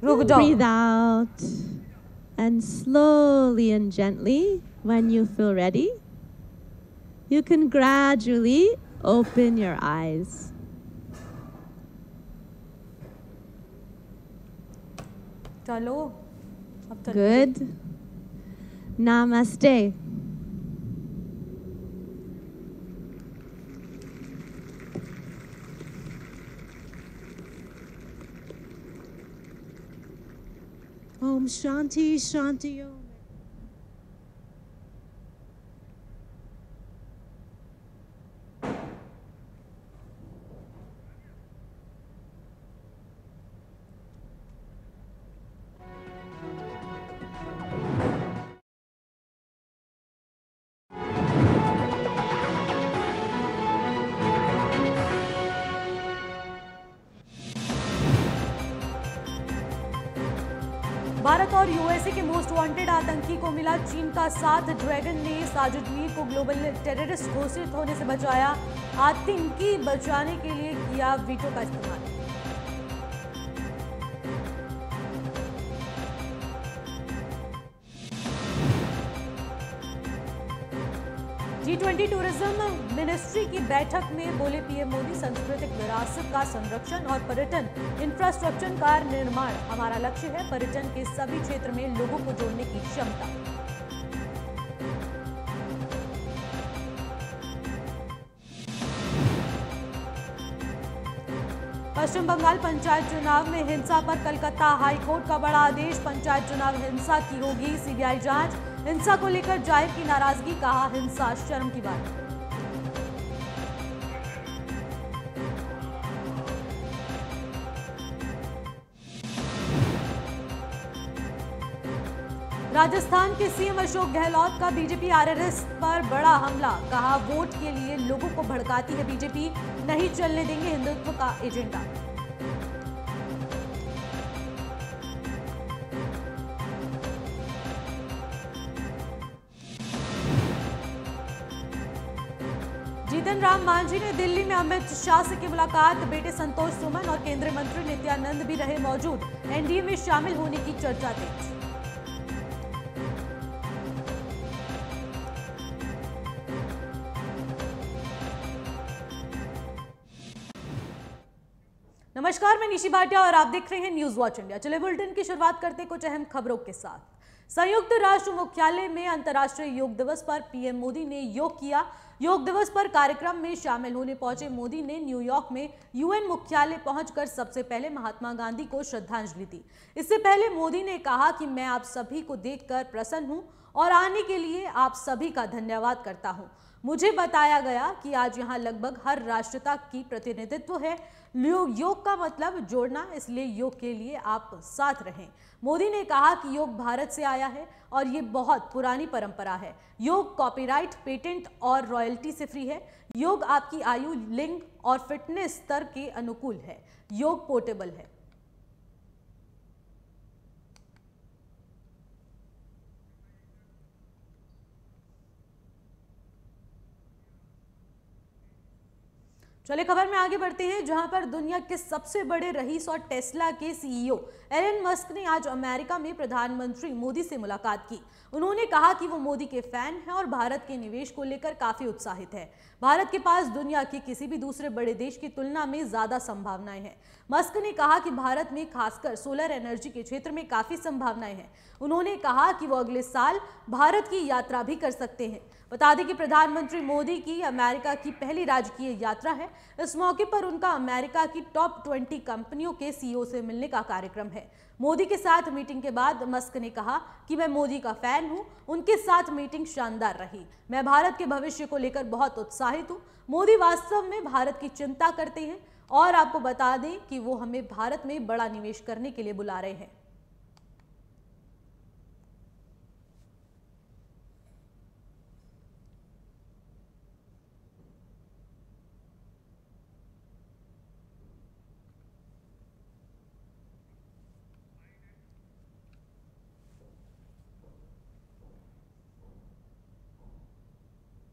रुक जाओ. Breathe out. And slowly and gently, when you feel ready, you can gradually open your eyes. चलो. अब चलो. Good. Namaste. Om Shanti Shanti Om. Bharat और USA के most wanted आतंकी को मिला चीन का साथ. ड्रैगन ने साजिद मीर को ग्लोबल टेररिस्ट घोषित होने से बचाया. आतंकी बचाने के लिए किया वीटो का इस्तेमाल. G20 टूरिज्म मिनिस्ट्री की बैठक में बोले पीएम मोदी, सांस्कृतिक विरासत का संरक्षण और पर्यटन इंफ्रास्ट्रक्चर का निर्माण हमारा लक्ष्य है. पर्यटन के सभी क्षेत्र में लोगों को जोड़ने की क्षमता. पश्चिम बंगाल पंचायत चुनाव में हिंसा पर कलकत्ता हाईकोर्ट का बड़ा आदेश. पंचायत चुनाव हिंसा की होगी सीबीआई जांच. हिंसा को लेकर जाहिर की नाराजगी, कहा हिंसा शर्म की बात. राजस्थान के सीएम अशोक गहलोत का बीजेपी आरएसएस पर बड़ा हमला, कहा वोट के लिए लोगों को भड़काती है बीजेपी, नहीं चलने देंगे हिंदुत्व का एजेंडा. जीतन राम मांझी ने दिल्ली में अमित शाह से की मुलाकात. बेटे संतोष सुमन और केंद्रीय मंत्री नित्यानंद भी रहे मौजूद. एनडीए में शामिल होने की चर्चा तेज. नमस्कार, मैं निशी भाटिया और आप देख रहे हैं न्यूज वॉच इंडिया. चले बुलेटिन की शुरुआत करते कुछ अहम खबरों के साथ. संयुक्त राष्ट्र मुख्यालय में अंतर्राष्ट्रीय योग दिवस पर पीएम मोदी ने योग किया. योग दिवस पर कार्यक्रम में शामिल होने पहुंचे मोदी ने न्यूयॉर्क में यूएन मुख्यालय पहुंचकर सबसे पहले महात्मा गांधी को श्रद्धांजलि दी. इससे पहले मोदी ने कहा कि मैं आप सभी को देखकर प्रसन्न हूं और आने के लिए आप सभी का धन्यवाद करता हूं. मुझे बताया गया कि आज यहाँ लगभग हर राष्ट्रता की प्रतिनिधित्व है. योग का मतलब जोड़ना, इसलिए योग के लिए आप साथ रहें. मोदी ने कहा कि योग भारत से आया है और ये बहुत पुरानी परंपरा है. योग कॉपीराइट, पेटेंट और रॉयल्टी से फ्री है. योग आपकी आयु, लिंग और फिटनेस स्तर के अनुकूल है. योग पोर्टेबल है. चलिए खबर में आगे बढ़ते हैं, जहां पर दुनिया के सबसे बड़े रईस और टेस्ला के सीईओ एलन मस्क ने आज अमेरिका में प्रधानमंत्री मोदी से मुलाकात की. उन्होंने कहा कि वो मोदी के फैन हैं और भारत के निवेश को लेकर काफी उत्साहित है. भारत के पास दुनिया के किसी भी दूसरे बड़े देश की तुलना में ज्यादा संभावनाएं हैं. मस्क ने कहा कि भारत में खासकर सोलर एनर्जी के क्षेत्र में काफी संभावनाएं हैं. उन्होंने कहा कि वो अगले साल भारत की यात्रा भी कर सकते हैं. बता दें कि प्रधानमंत्री मोदी की अमेरिका की पहली राजकीय यात्रा है. इस मौके पर उनका अमेरिका की टॉप 20 कंपनियों के सीईओ से मिलने का कार्यक्रम है. मोदी के साथ मीटिंग के बाद मस्क ने कहा कि मैं मोदी का फैन हूं. उनके साथ मीटिंग शानदार रही. मैं भारत के भविष्य को लेकर बहुत उत्साहित हूं. मोदी वास्तव में भारत की चिंता करते हैं और आपको बता दें कि वो हमें भारत में बड़ा निवेश करने के लिए बुला रहे हैं.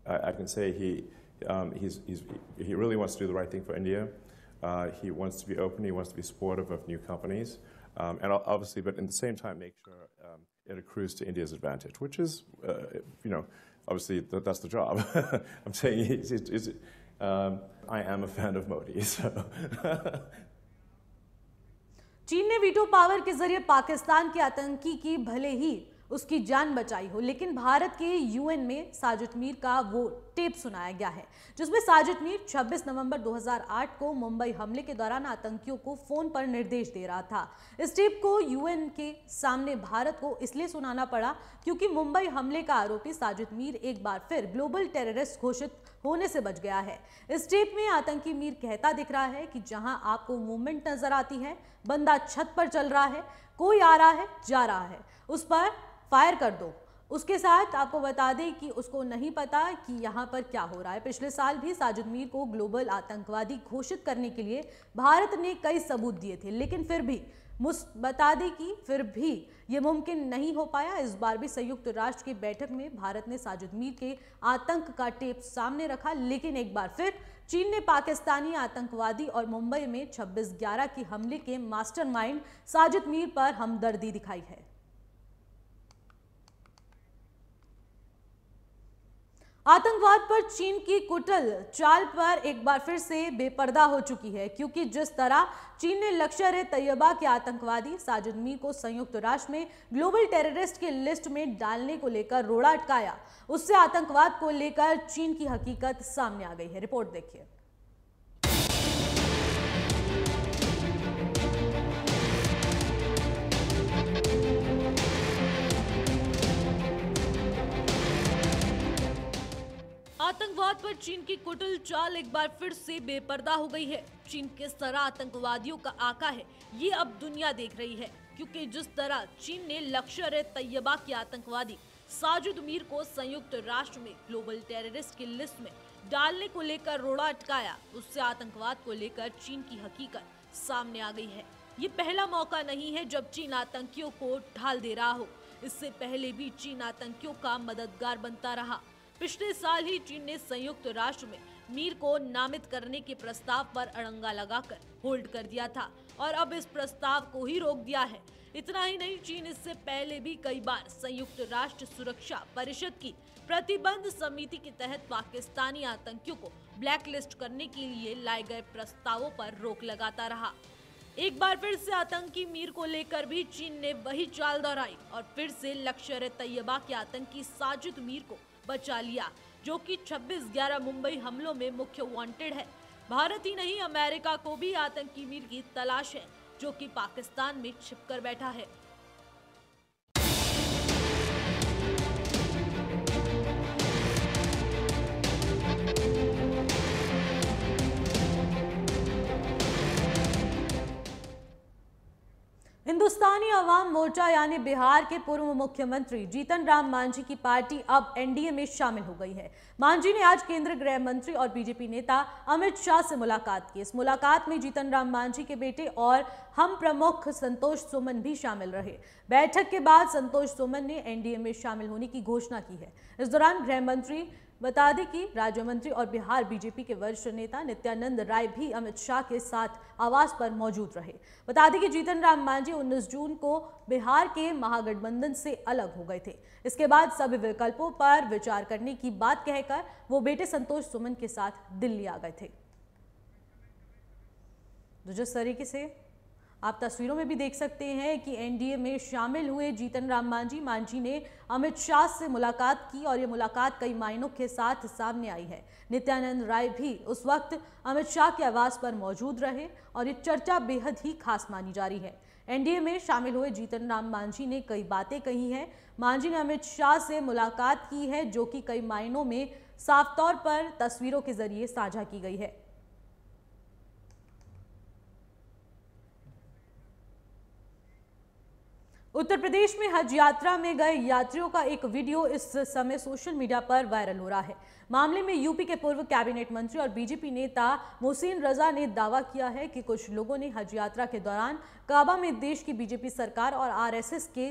I can say he really wants to do the right thing for India. He wants to be open. He wants to be supportive of new companies. and obviously, but in the same time, make sure it accrues to India's advantage, which is, obviously that's the job. I'm saying I am a fan of Modi, so. चीन ने veto power के जरिए पाकिस्तान के आतंकी की भले ही उसकी जान बचाई हो, लेकिन भारत के यूएन में साजिद मीर का वो टेप सुनाया गया है जिसमें साजिद मीर 26 नवंबर 2008 को मुंबई हमले के दौरान आतंकियों को फोन पर निर्देश दे रहा था। इस टेप को यूएन के सामने भारत को इसलिए सुनाना पड़ा क्योंकि मुंबई हमले का आरोपी साजिद मीर एक बार फिर ग्लोबल टेररिस्ट घोषित होने से बच गया है। इस टेप में आतंकी मीर कहता दिख रहा है कि जहां आपको मूवमेंट नजर आती है, बंदा छत पर चल रहा है, कोई आ रहा है, जा रहा है, उस पर फायर कर दो। उसके साथ आपको बता दें कि उसको नहीं पता कि यहाँ पर क्या हो रहा है। पिछले साल भी साजिद मीर को ग्लोबल आतंकवादी घोषित करने के लिए भारत ने कई सबूत दिए थे, लेकिन फिर भी बता दें कि फिर भी ये मुमकिन नहीं हो पाया। इस बार भी संयुक्त राष्ट्र की बैठक में भारत ने साजिद मीर के आतंक का टेप सामने रखा, लेकिन एक बार फिर चीन ने पाकिस्तानी आतंकवादी और मुंबई में 26/11 के हमले के मास्टरमाइंड साजिद मीर पर हमदर्दी दिखाई है। आतंकवाद पर चीन की कुटिल चाल पर एक बार फिर से बेपर्दा हो चुकी है, क्योंकि जिस तरह चीन ने लश्कर-ए-तैयबा के आतंकवादी साजिद मीर को संयुक्त राष्ट्र में ग्लोबल टेररिस्ट की लिस्ट में डालने को लेकर रोड़ा अटकाया, उससे आतंकवाद को लेकर चीन की हकीकत सामने आ गई है। रिपोर्ट देखिए। आतंकवाद पर चीन की कुटिल चाल एक बार फिर से बेपर्दा हो गई है। चीन किस तरह आतंकवादियों का आका है ये अब दुनिया देख रही है, क्योंकि जिस तरह चीन ने लश्कर-ए-तैयबा के आतंकवादी साजिद मीर को संयुक्त राष्ट्र में ग्लोबल टेररिस्ट की लिस्ट में डालने को लेकर रोड़ा अटकाया, उससे आतंकवाद को लेकर चीन की हकीकत सामने आ गई है। ये पहला मौका नहीं है जब चीन आतंकियों को ढाल दे रहा हो। इससे पहले भी चीन आतंकियों का मददगार बनता रहा। पिछले साल ही चीन ने संयुक्त राष्ट्र में मीर को नामित करने के प्रस्ताव पर अड़ंगा लगाकर होल्ड कर दिया था और अब इस प्रस्ताव को ही रोक दिया है। इतना ही नहीं, चीन इससे पहले भी कई बार संयुक्त राष्ट्र सुरक्षा परिषद की प्रतिबंध समिति के तहत पाकिस्तानी आतंकियों को ब्लैकलिस्ट करने के लिए लाए गए प्रस्तावों पर रोक लगाता रहा। एक बार फिर से आतंकी मीर को लेकर भी चीन ने वही चाल दोहराई और फिर से लश्कर-ए-तैयबा के आतंकी साजिद मीर को बचा लिया, जो कि 26/11 मुंबई हमलों में मुख्य वांटेड है। भारत ही नहीं, अमेरिका को भी आतंकी मीर की तलाश है, जो कि पाकिस्तान में छिपकर बैठा है। हिंदुस्तानी अवाम मोर्चा यानी बिहार के पूर्व मुख्यमंत्री जीतन राम मांझी की पार्टी अब एनडीए में शामिल हो गई है। मांझी ने आज केंद्रीय गृह मंत्री और बीजेपी नेता अमित शाह से मुलाकात की। इस मुलाकात में जीतन राम मांझी के बेटे और हम प्रमुख संतोष सुमन भी शामिल रहे। बैठक के बाद संतोष सुमन ने एनडीए में शामिल होने की घोषणा की है। इस दौरान गृह मंत्री बता दें कि राज्य मंत्री और बिहार बीजेपी के वरिष्ठ नेता नित्यानंद राय भी अमित शाह के साथ आवास पर मौजूद रहे। बता दें कि जीतन राम मांझी 19 जून को बिहार के महागठबंधन से अलग हो गए थे। इसके बाद सभी विकल्पों पर विचार करने की बात कहकर वो बेटे संतोष सुमन के साथ दिल्ली आ गए थे। तो जिस तरीके से आप तस्वीरों में भी देख सकते हैं कि एनडीए में शामिल हुए जीतन राम मांझी ने अमित शाह से मुलाकात की और ये मुलाकात कई मायनों के साथ सामने आई है। नित्यानंद राय भी उस वक्त अमित शाह के आवास पर मौजूद रहे और ये चर्चा बेहद ही खास मानी जा रही है। एनडीए में शामिल हुए जीतन राम मांझी ने कई बातें कही हैं। मांझी ने अमित शाह से मुलाकात की है, जो कि कई मायनों में साफ तौर पर तस्वीरों के जरिए साझा की गई है। उत्तर प्रदेश में हज यात्रा में गए यात्रियों का एक वीडियो इस समय सोशल मीडिया पर वायरल हो रहा है। मामले में यूपी के पूर्व कैबिनेट मंत्री और बीजेपी नेता मोहसिन रजा ने दावा किया है कि कुछ लोगों ने हज यात्रा के दौरान काबा में देश की बीजेपी सरकार और आरएसएस के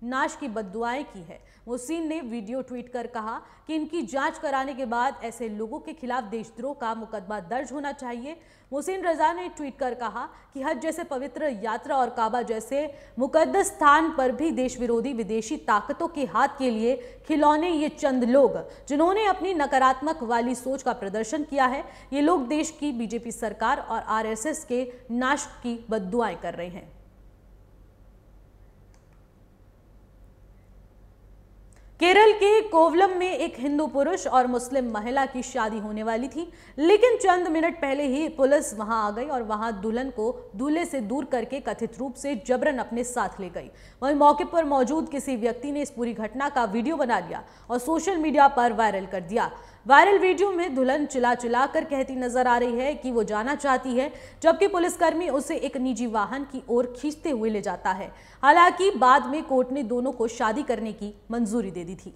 नाश की बद्दुआएं की है। मोहसिन ने वीडियो ट्वीट कर कहा कि इनकी जांच कराने के बाद ऐसे लोगों के खिलाफ देशद्रोह का मुकदमा दर्ज होना चाहिए। मोहसिन रजा ने ट्वीट कर कहा कि हज जैसे पवित्र यात्रा और काबा जैसे मुकद्दस स्थान पर भी देश विरोधी विदेशी ताकतों के हाथ के लिए खिलौने ये चंद लोग जिन्होंने अपनी नकारात्मक वाली सोच का प्रदर्शन किया है। ये लोग देश की बीजेपी सरकार और आरएसएस के नाश की बद्दुआएं कर रहे हैं। केरल के कोवलम में एक हिंदू पुरुष और मुस्लिम महिला की शादी होने वाली थी, लेकिन चंद मिनट पहले ही पुलिस वहां आ गई और वहां दुल्हन को दूल्हे से दूर करके कथित रूप से जबरन अपने साथ ले गई। वहीं मौके पर मौजूद किसी व्यक्ति ने इस पूरी घटना का वीडियो बना लिया और सोशल मीडिया पर वायरल कर दिया। वायरल वीडियो में दुल्हन चिल्ला चिल्ला कर कहती नजर आ रही है कि वो जाना चाहती है, जबकि पुलिसकर्मी उसे एक निजी वाहन की ओर खींचते हुए ले जाता है। हालांकि बाद में कोर्ट ने दोनों को शादी करने की मंजूरी दे दी थी।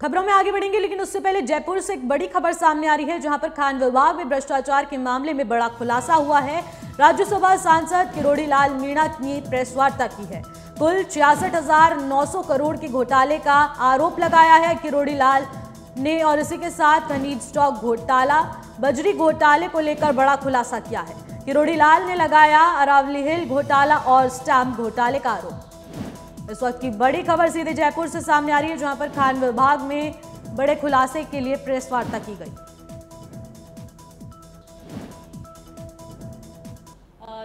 खबरों में आगे बढ़ेंगे, लेकिन उससे पहले जयपुर से एक बड़ी खबर सामने आ रही है, जहां पर खान विभाग में भ्रष्टाचार के मामले में बड़ा खुलासा हुआ है। राज्यसभा सांसद किरोड़ी लाल मीणा ने प्रेस वार्ता की है। कुल 66,900 करोड़ के घोटाले का आरोप लगाया है किरोड़ी लाल ने, और इसी के साथ खनिज स्टॉक घोटाला, बजरी घोटाले को लेकर बड़ा खुलासा किया है। किरोड़ी लाल ने लगाया अरावली हिल घोटाला और स्टैम्प घोटाले का आरोप। इस वक्त की बड़ी खबर सीधे जयपुर से सामने आ रही है, जहां पर खान विभाग में बड़े खुलासे के लिए प्रेस वार्ता की गई।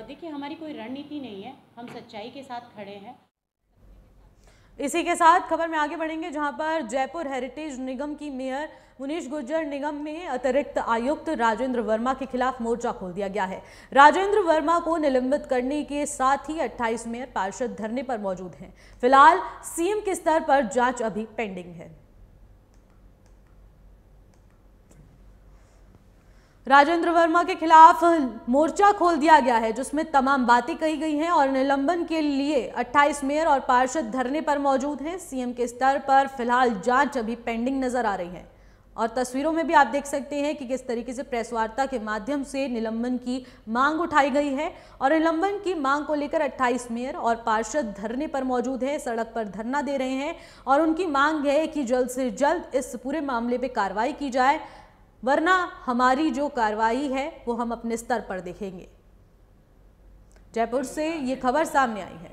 देखिए, हमारी कोई रणनीति नहीं है, हम सच्चाई के साथ खड़े हैं। इसी के साथ खबर में आगे बढ़ेंगे, जहां पर जयपुर हेरिटेज निगम की मेयर मुनीश गुर्जर निगम में अतिरिक्त आयुक्त राजेंद्र वर्मा के खिलाफ मोर्चा खोल दिया गया है। राजेंद्र वर्मा को निलंबित करने के साथ ही 28 मेयर पार्षद धरने पर मौजूद हैं। फिलहाल सीएम के स्तर पर जांच अभी पेंडिंग है। राजेंद्र वर्मा के खिलाफ मोर्चा खोल दिया गया है, जिसमें तमाम बातें कही गई हैं और निलंबन के लिए 28 मेयर और पार्षद धरने पर मौजूद हैं। सीएम के स्तर पर फिलहाल जांच अभी पेंडिंग नजर आ रही है और तस्वीरों में भी आप देख सकते हैं कि किस तरीके से प्रेस वार्ता के माध्यम से निलंबन की मांग उठाई गई है और निलंबन की मांग को लेकर 28 मेयर और पार्षद धरने पर मौजूद है, सड़क पर धरना दे रहे हैं और उनकी मांग है कि जल्द से जल्द इस पूरे मामले पे कार्रवाई की जाए, वरना हमारी जो कार्रवाई है वो हम अपने स्तर पर देखेंगे। जयपुर से ये खबर सामने आई है।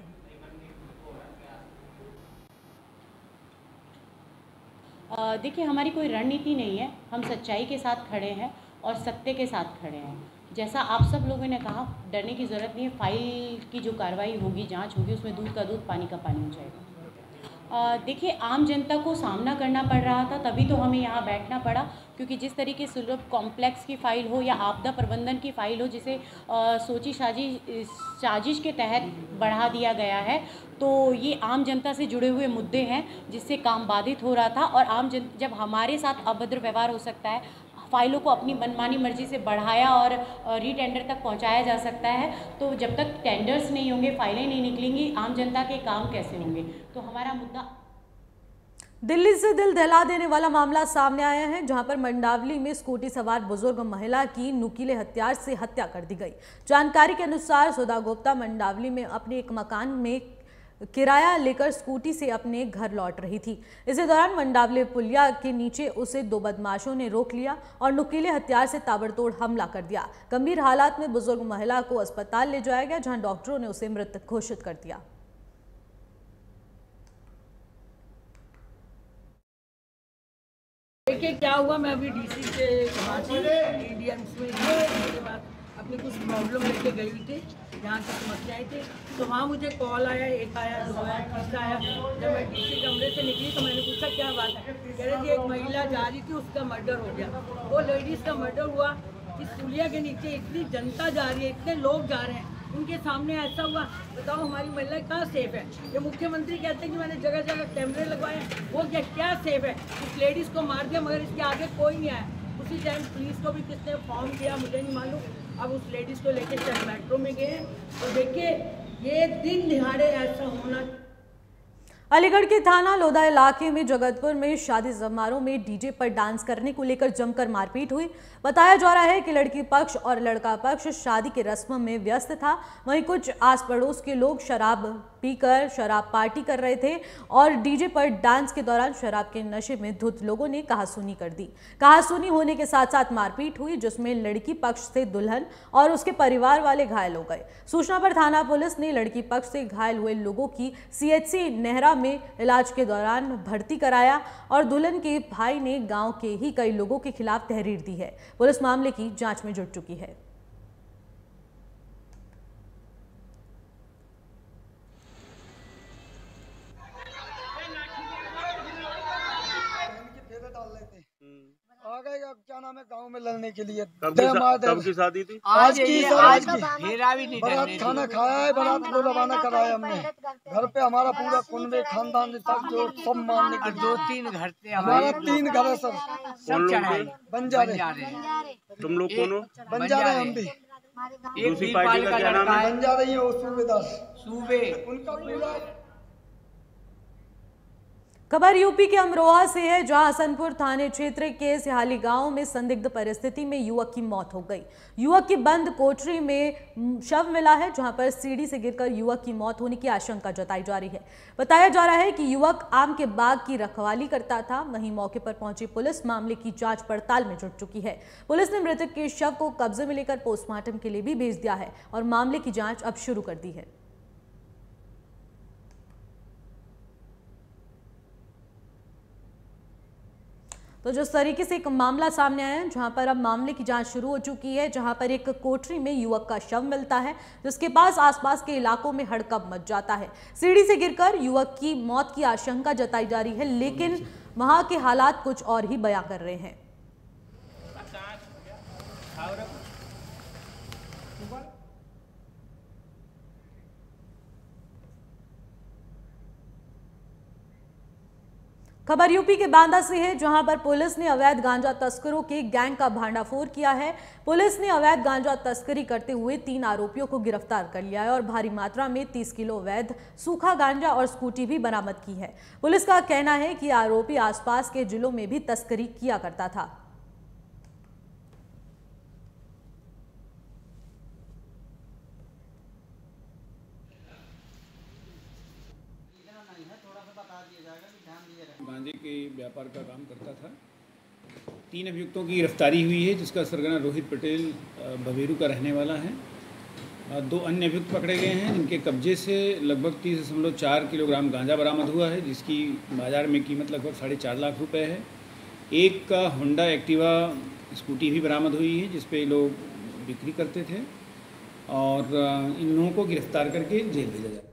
देखिए, हमारी कोई रणनीति नहीं है, हम सच्चाई के साथ खड़े हैं और सत्य के साथ खड़े हैं। जैसा आप सब लोगों ने कहा, डरने की ज़रूरत नहीं है। फाइल की जो कार्रवाई होगी, जांच होगी, उसमें दूध का दूध पानी का पानी हो जाएगा। देखिए, आम जनता को सामना करना पड़ रहा था, तभी तो हमें यहाँ बैठना पड़ा, क्योंकि जिस तरीके से सुलभ कॉम्प्लेक्स की फ़ाइल हो या आपदा प्रबंधन की फ़ाइल हो, जिसे सोची साजिश के तहत बढ़ा दिया गया है, तो ये आम जनता से जुड़े हुए मुद्दे हैं जिससे काम बाधित हो रहा था। और जब हमारे साथ अभद्र व्यवहार हो सकता है, फाइलों को अपनी मनमानी मर्जी से बढ़ाया और रीटेंडर तक पहुंचाया जा सकता है, तो जब तक टेंडर्स नहीं होंगे, फाइलें नहीं निकलेंगी, आम जनता के काम कैसे होंगे? तो हमारा मुद्दा दिल्ली से दिल दहला देने वाला मामला सामने आया है, जहां पर मंडावली में स्कूटी सवार बुजुर्ग महिला की नुकीले हथियार से हत्या कर दी गई। जानकारी के अनुसार सुधा गुप्ता मंडावली में अपने एक मकान में किराया लेकर स्कूटी से अपने घर लौट रही थी। इसी दौरान मंडावली पुलिया के नीचे उसे दो बदमाशों ने रोक लिया और नुकीले हथियार से ताबड़तोड़ हमला कर दिया। गंभीर हालात में बुजुर्ग महिला को अस्पताल ले जाया गया, जहां डॉक्टरों ने उसे मृत घोषित कर दिया। देखिए क्या हुआ, मैं अभी डीसी से वहाँ थी एडीएम्स में, के बाद अपनी कुछ प्रॉब्लम लेके गई थी, यहाँ की समस्याएं थी, तो वहाँ मुझे कॉल आया, एक आया, दो आया, तीसरा आया। जब मैं डीसी कमरे से निकली तो मैंने पूछा क्या बात है, कह रहे थे एक महिला जा रही थी, उसका मर्डर हो गया। वो लेडीज़ का मर्डर हुआ, इस पुलिया के नीचे इतनी जनता जा रही है, इतने लोग जा रहे हैं, उनके सामने ऐसा हुआ, बताओ हमारी महिला कहाँ सेफ है? ये मुख्यमंत्री कहते हैं कि मैंने जगह जगह कैमरे लगवाए, वो क्या सेफ है? उस लेडीज़ को मार दिया, मगर इसके आगे कोई नहीं आया। उसी टाइम पुलिस को भी किसने फॉर्म किया मुझे नहीं मालूम। अब उस लेडीज़ को लेके चल मेट्रो में गए, तो देखिए ये दिन दिहाड़े ऐसा होना। अलीगढ़ के थाना लोधा इलाके में जगतपुर में शादी समारोह में डीजे पर डांस करने को लेकर जमकर मारपीट हुई। बताया जा रहा है कि लड़की पक्ष और लड़का पक्ष शादी की रस्म में व्यस्त था। वहीं कुछ आस पड़ोस के लोग शराब पीकर शराब पार्टी कर रहे थे और डीजे पर डांस के दौरान शराब के नशे में धुत लोगों ने कहासुनी कर दी। कहासुनी होने के साथ साथ मारपीट हुई, जिसमें लड़की पक्ष से दुल्हन और उसके परिवार वाले घायल हो गए। सूचना पर थाना पुलिस ने लड़की पक्ष से घायल हुए लोगों की सीएचसी नेहरा में इलाज के दौरान भर्ती कराया और दुल्हन के भाई ने गांव के ही कई लोगों के खिलाफ तहरीर दी है। पुलिस मामले की जांच में जुट चुकी है। आ गए क्या नाम है गांव में लड़ने के लिए। कब की शादी थी? आज की बारात खाना खाया है, बारात को रवाना कराया हमने। घर पे हमारा पूरा कुनबे खानदान तक जो सब मानने के 2-3 घर थे हमारा 3 घर है, सब चढ़ाए बंजारे। तुम लोग कौन हो? बंजारे हम भी। दूसरी पार्टी का क्या नाम है? बंजारे ही हो सूबेदार सूबे उनका पूरा। खबर यूपी के अमरोहा से है, जहां हसनपुर थाने क्षेत्र के सिहाली गांव में संदिग्ध परिस्थिति में युवक की मौत हो गई। युवक की बंद कोठरी में शव मिला है, जहां पर सीढ़ी से गिरकर युवक की मौत होने की आशंका जताई जा रही है। बताया जा रहा है कि युवक आम के बाग की रखवाली करता था। वहीं मौके पर पहुंची पुलिस मामले की जांच पड़ताल में जुट चुकी है। पुलिस ने मृतक के शव को कब्जे में लेकर पोस्टमार्टम के लिए भी भेज दिया है और मामले की जाँच अब शुरू कर दी है। तो जिस तरीके से एक मामला सामने आया है, जहां पर अब मामले की जांच शुरू हो चुकी है, जहां पर एक कोठरी में युवक का शव मिलता है, जिसके पास आसपास के इलाकों में हड़कंप मच जाता है। सीढ़ी से गिरकर युवक की मौत की आशंका जताई जा रही है, लेकिन वहां के हालात कुछ और ही बयां कर रहे हैं। खबर यूपी के बांदा से है, जहां पर पुलिस ने अवैध गांजा तस्करों के गैंग का भांडाफोड़ किया है। पुलिस ने अवैध गांजा तस्करी करते हुए 3 आरोपियों को गिरफ्तार कर लिया है और भारी मात्रा में 30 किलो अवैध सूखा गांजा और स्कूटी भी बरामद की है। पुलिस का कहना है कि आरोपी आसपास के जिलों में भी तस्करी किया करता था। गांजे के व्यापार का काम करता था। 3 अभियुक्तों की गिरफ्तारी हुई है, जिसका सरगना रोहित पटेल बवेरू का रहने वाला है। 2 अन्य अभियुक्त पकड़े गए हैं, जिनके कब्जे से लगभग 30.4 किलोग्राम गांजा बरामद हुआ है, जिसकी बाजार में कीमत लगभग 4.5 लाख रुपए है। एक का होंडा एक्टिवा स्कूटी भी बरामद हुई है, जिस पे लोग बिक्री करते थे और इन लोगों को गिरफ्तार करके जेल भेजा जाए।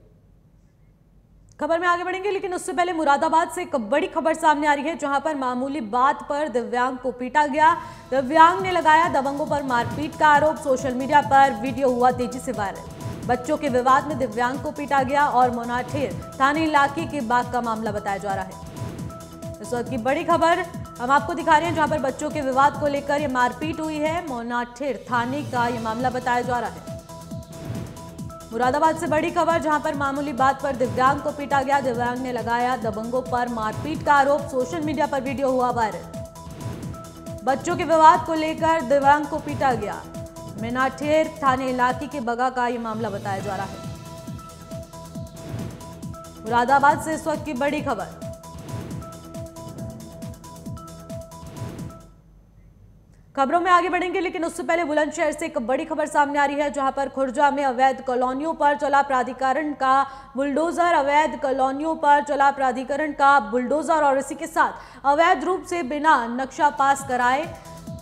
खबर में आगे बढ़ेंगे, लेकिन उससे पहले मुरादाबाद से एक बड़ी खबर सामने आ रही है, जहां पर मामूली बात पर दिव्यांग को पीटा गया। दिव्यांग ने लगाया दबंगों पर मारपीट का आरोप। सोशल मीडिया पर वीडियो हुआ तेजी से वायरल। बच्चों के विवाद में दिव्यांग को पीटा गया और मोनाठेर थाने इलाके के बाग का मामला बताया जा रहा है। इस वक्त की बड़ी खबर हम आपको दिखा रहे हैं, जहां पर बच्चों के विवाद को लेकर ये मारपीट हुई है। मोनाठेर थाने का ये मामला बताया जा रहा है। मुरादाबाद से बड़ी खबर, जहां पर मामूली बात पर दिव्यांग को पीटा गया। दिव्यांग ने लगाया दबंगों पर मारपीट का आरोप। सोशल मीडिया पर वीडियो हुआ वायरल। बच्चों के विवाद को लेकर दिव्यांग को पीटा गया। मोनाठेर थाने इलाके के बगा का यह मामला बताया जा रहा है। मुरादाबाद से इस वक्त की बड़ी खबर। खबरों में आगे बढ़ेंगे, लेकिन उससे पहले बुलंदशहर से एक बड़ी खबर सामने आ रही है, जहां पर खुर्जा में अवैध कॉलोनियों पर चला प्राधिकरण का बुलडोजर। अवैध कॉलोनियों पर चला प्राधिकरण का बुलडोजर और इसी के साथ अवैध रूप से बिना नक्शा पास कराए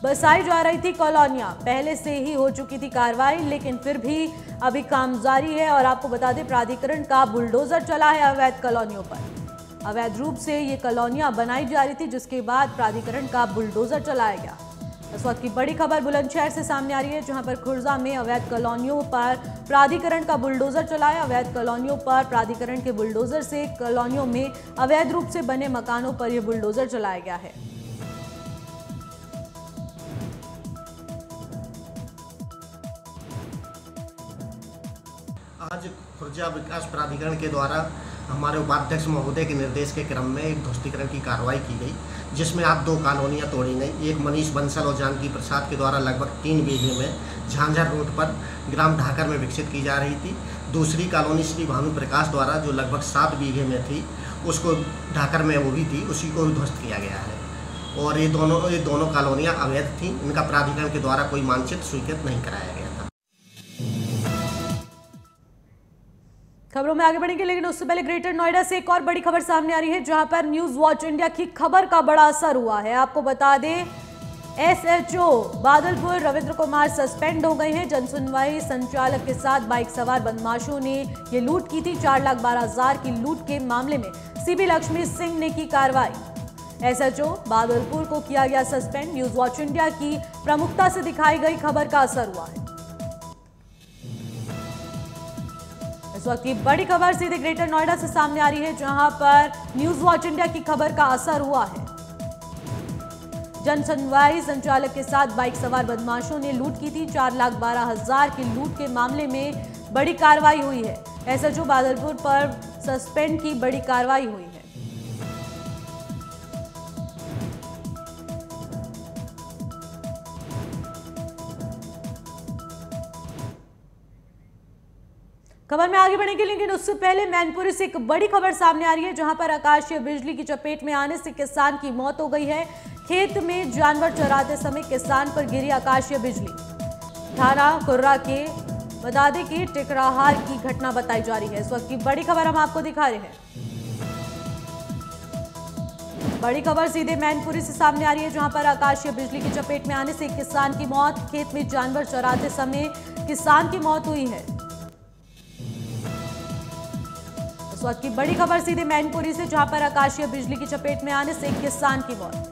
बसाई जा रही थी कॉलोनियां। पहले से ही हो चुकी थी कार्रवाई, लेकिन फिर भी अभी काम जारी है। और आपको बता दें, प्राधिकरण का बुलडोजर चला है अवैध कॉलोनियों पर। अवैध रूप से ये कॉलोनियां बनाई जा रही थी, जिसके बाद प्राधिकरण का बुलडोजर चलाया गया। इस वक्त की बड़ी खबर बुलंदशहर से सामने आ रही है, जहां पर खुर्जा में अवैध कॉलोनियों पर प्राधिकरण का बुलडोजर चलाया। अवैध कॉलोनियों पर प्राधिकरण के बुलडोजर से कॉलोनियों में अवैध रूप से बने मकानों पर यह बुलडोजर चलाया गया है। आज खुर्जा विकास प्राधिकरण के द्वारा हमारे उपाध्यक्ष महोदय के निर्देश के क्रम में एक ध्वस्तीकरण की कार्रवाई की गई, जिसमें आज 2 कॉलोनियाँ तोड़ी गई। एक मनीष बंसल और जानकी प्रसाद के द्वारा लगभग 3 बीघे में झांझर रोड पर ग्राम ढाकर में विकसित की जा रही थी। दूसरी कॉलोनी श्री भानु प्रकाश द्वारा जो लगभग 7 बीघे में थी, उसको ढाकर में वो भी थी, उसी को भी ध्वस्त किया गया है। और ये दोनों कॉलोनियाँ अवैध थीं। इनका प्राधिकरण के द्वारा कोई मानचित्र स्वीकृत नहीं कराया गया था। खबरों में आगे बढ़ेंगे, लेकिन उससे पहले ग्रेटर नोएडा से एक और बड़ी खबर सामने आ रही है, जहां पर न्यूज वॉच इंडिया की खबर का बड़ा असर हुआ है। आपको बता दें, SHO बादलपुर रविंद्र कुमार सस्पेंड हो गए हैं। जनसुनवाई संचालक के साथ बाइक सवार बदमाशों ने ये लूट की थी। 4,12,000 की लूट के मामले में CP लक्ष्मी सिंह ने की कार्रवाई। SHO बादलपुर को किया गया सस्पेंड। न्यूज वॉच इंडिया की प्रमुखता से दिखाई गई खबर का असर हुआ है। इस वक्त की बड़ी खबर सीधे ग्रेटर नोएडा से सामने आ रही है, जहां पर न्यूज वॉच इंडिया की खबर का असर हुआ है। जनसुनवाई संचालक के साथ बाइक सवार बदमाशों ने लूट की थी। 4,12,000 की लूट के मामले में बड़ी कार्रवाई हुई है। SHO बादलपुर पर सस्पेंड की बड़ी कार्रवाई हुई है। खबर में आगे बढ़ेंगे, लेकिन उससे पहले मैनपुरी से एक बड़ी खबर सामने आ रही है, जहां पर आकाशीय बिजली की चपेट में आने से किसान की मौत हो गई है। खेत में जानवर चराते समय किसान पर गिरी आकाशीय बिजली। थाना कुर्रा के बदादे की टिकराहार की घटना बताई जा रही है। इस वक्त की बड़ी खबर हम आपको दिखा रहे हैं। बड़ी खबर सीधे मैनपुरी से सामने आ रही है, जहां पर आकाशीय बिजली की चपेट में आने से किसान की मौत। खेत में जानवर चराते समय किसान की मौत हुई है। इस वक्त की बड़ी खबर सीधे मैनपुरी से, जहां पर आकाशीय बिजली की चपेट में आने से किसान की मौत।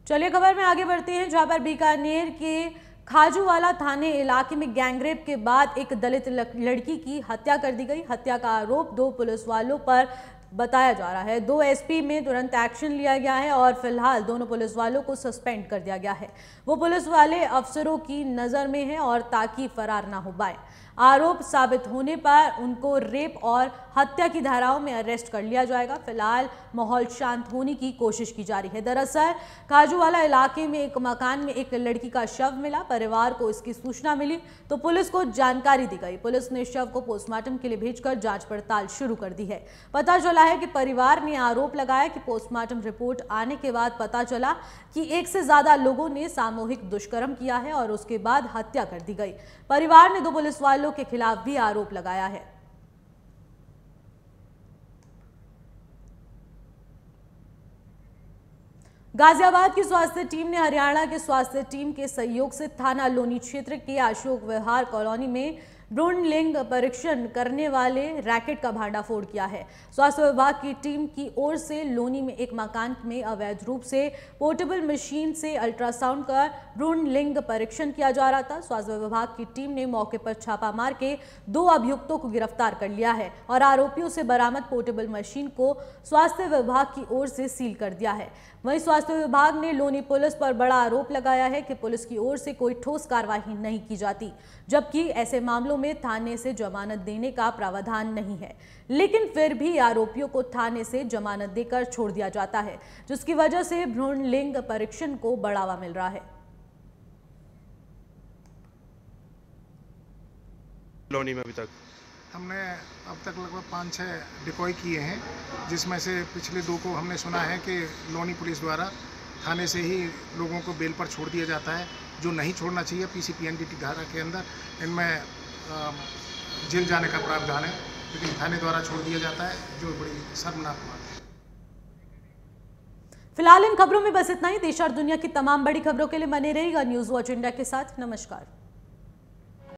चलिए खबर में आगे बढ़ते हैं, जहां पर बीकानेर के खाजूवाला थाने इलाके में गैंगरेप के बाद एक दलित लड़की की हत्या कर दी गई। हत्या का आरोप 2 पुलिस वालों पर बताया जा रहा है। 2 SP में तुरंत एक्शन लिया गया है और फिलहाल दोनों पुलिस वालों को सस्पेंड कर दिया गया है। वो पुलिस वाले अफसरों की नजर में हैं और ताकि फरार ना हो पाए। आरोप साबित होने पर उनको रेप और हत्या की धाराओं में अरेस्ट कर लिया जाएगा। फिलहाल माहौल शांत होने की कोशिश की जा रही है। दरअसल खाजूवाला इलाके में एक मकान में एक लड़की का शव मिला। परिवार को इसकी सूचना मिली तो पुलिस को जानकारी दी गई। पुलिस ने शव को पोस्टमार्टम के लिए भेजकर जांच पड़ताल शुरू कर दी है। पता चला है कि परिवार ने आरोप लगाया कि पोस्टमार्टम रिपोर्ट आने के बाद पता चला कि 1 से ज्यादा लोगों ने सामूहिक दुष्कर्म किया है और उसके बाद हत्या कर दी गई। परिवार ने 2 पुलिस वालों के खिलाफ भी आरोप लगाया है। गाजियाबाद की स्वास्थ्य टीम ने हरियाणा के स्वास्थ्य टीम के सहयोग से थाना लोनी क्षेत्र के अशोक विहार कॉलोनी में भ्रूण लिंग परीक्षण करने वाले रैकेट का भांडाफोड़ किया है। स्वास्थ्य विभाग की टीम की ओर से लोनी में एक मकान में अवैध रूप से पोर्टेबल मशीन से अल्ट्रासाउंड कर भ्रूण लिंग परीक्षण किया जा रहा था। स्वास्थ्य विभाग की टीम ने मौके पर छापा मार के 2 अभियुक्तों को गिरफ्तार कर लिया है और आरोपियों से बरामद पोर्टेबल मशीन को स्वास्थ्य विभाग की ओर से सील कर दिया है। वहीं स्वास्थ्य विभाग ने लोनी पुलिस पर बड़ा आरोप लगाया है कि पुलिस की ओर से कोई ठोस कार्रवाई नहीं की जाती, जबकि ऐसे मामलों में थाने से जमानत देने का प्रावधान नहीं है। लेकिन फिर भी आरोपियों को थाने से जमानत देकर छोड़ दिया जाता है, जिसकी वजह से भ्रूण लिंग परीक्षण को बढ़ावा मिल रहा है। लोनी में अभी तक हमने अब तक लगभग 5-6 डिकॉय किए हैं, जिसमें से पिछले 2 को हमने सुना है कि लोनी पुलिस द्वारा थाने से ही लोगों को बेल पर छोड़ दिया जाता है, जो नहीं छोड़ना चाहिए। PCPNDT धारा के अंदर इनमें जेल जाने का प्रावधान है, लेकिन थाने द्वारा छोड़ दिया जाता है, जो बड़ी शर्मनाक बात है। फिलहाल इन खबरों में बस इतना ही। देश और दुनिया की तमाम बड़ी खबरों के लिए बने रहिएगा न्यूज वॉच इंडिया के साथ। नमस्कार।